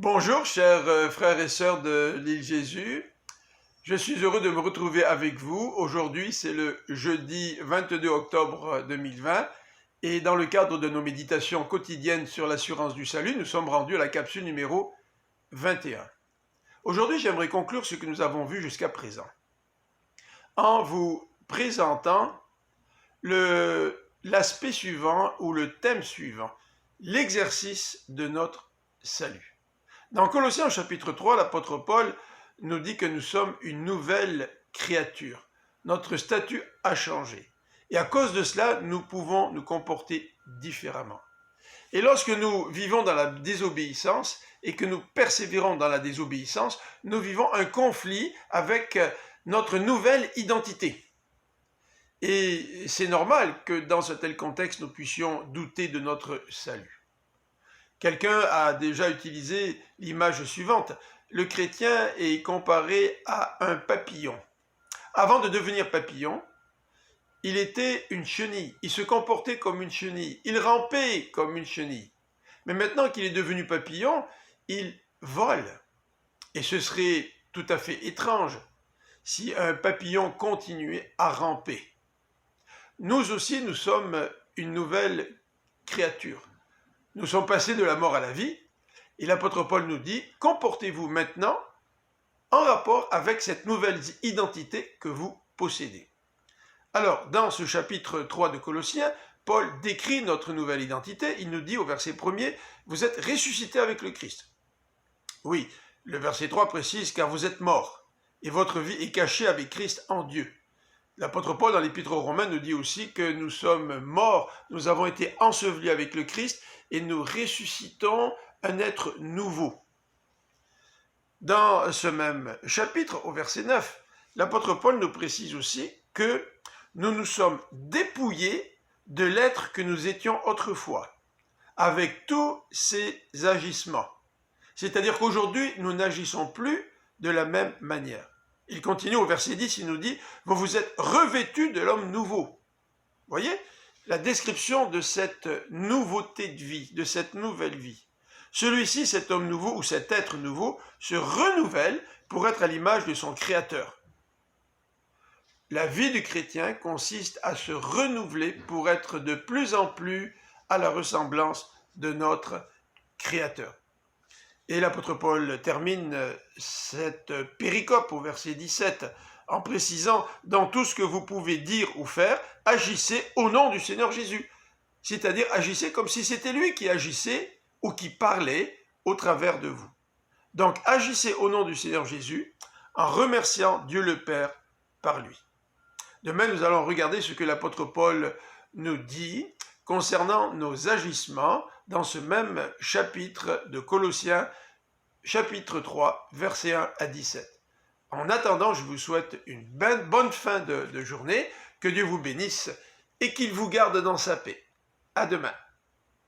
Bonjour chers frères et sœurs de l'île Jésus, je suis heureux de me retrouver avec vous. Aujourd'hui c'est le jeudi 22 octobre 2020 et dans le cadre de nos méditations quotidiennes sur l'assurance du salut, nous sommes rendus à la capsule numéro 21. Aujourd'hui j'aimerais conclure ce que nous avons vu jusqu'à présent en vous présentant l'aspect suivant ou le thème suivant, l'exercice de notre salut. Dans Colossiens chapitre 3, l'apôtre Paul nous dit que nous sommes une nouvelle créature. Notre statut a changé. Et à cause de cela, nous pouvons nous comporter différemment. Et lorsque nous vivons dans la désobéissance et que nous persévérons dans la désobéissance, nous vivons un conflit avec notre nouvelle identité. Et c'est normal que dans un tel contexte, nous puissions douter de notre salut. Quelqu'un a déjà utilisé l'image suivante. Le chrétien est comparé à un papillon. Avant de devenir papillon, il était une chenille. Il se comportait comme une chenille. Il rampait comme une chenille. Mais maintenant qu'il est devenu papillon, il vole. Et ce serait tout à fait étrange si un papillon continuait à ramper. Nous aussi, nous sommes une nouvelle créature. Nous sommes passés de la mort à la vie, et l'apôtre Paul nous dit, comportez-vous maintenant en rapport avec cette nouvelle identité que vous possédez. Alors, dans ce chapitre 3 de Colossiens, Paul décrit notre nouvelle identité. Il nous dit au verset 1er, vous êtes ressuscités avec le Christ. Oui, le verset 3 précise, car vous êtes morts, et votre vie est cachée avec Christ en Dieu. L'apôtre Paul, dans l'Épître aux Romains, nous dit aussi que nous sommes morts, nous avons été ensevelis avec le Christ et nous ressuscitons un être nouveau. Dans ce même chapitre, au verset 9, l'apôtre Paul nous précise aussi que nous nous sommes dépouillés de l'être que nous étions autrefois, avec tous ses agissements. C'est-à-dire qu'aujourd'hui, nous n'agissons plus de la même manière. Il continue au verset 10, il nous dit « Vous vous êtes revêtus de l'homme nouveau ». Vous voyez la description de cette nouveauté de vie, de cette nouvelle vie. Celui-ci, cet homme nouveau ou cet être nouveau, se renouvelle pour être à l'image de son Créateur. La vie du chrétien consiste à se renouveler pour être de plus en plus à la ressemblance de notre Créateur. Et l'apôtre Paul termine cette péricope au verset 17 en précisant « Dans tout ce que vous pouvez dire ou faire, agissez au nom du Seigneur Jésus ». C'est-à-dire agissez comme si c'était lui qui agissait ou qui parlait au travers de vous. Donc agissez au nom du Seigneur Jésus en remerciant Dieu le Père par lui. Demain, nous allons regarder ce que l'apôtre Paul nous dit concernant nos agissements dans ce même chapitre de Colossiens, chapitre 3, versets 1 à 17. En attendant, je vous souhaite une bonne fin de journée, que Dieu vous bénisse et qu'il vous garde dans sa paix. À demain.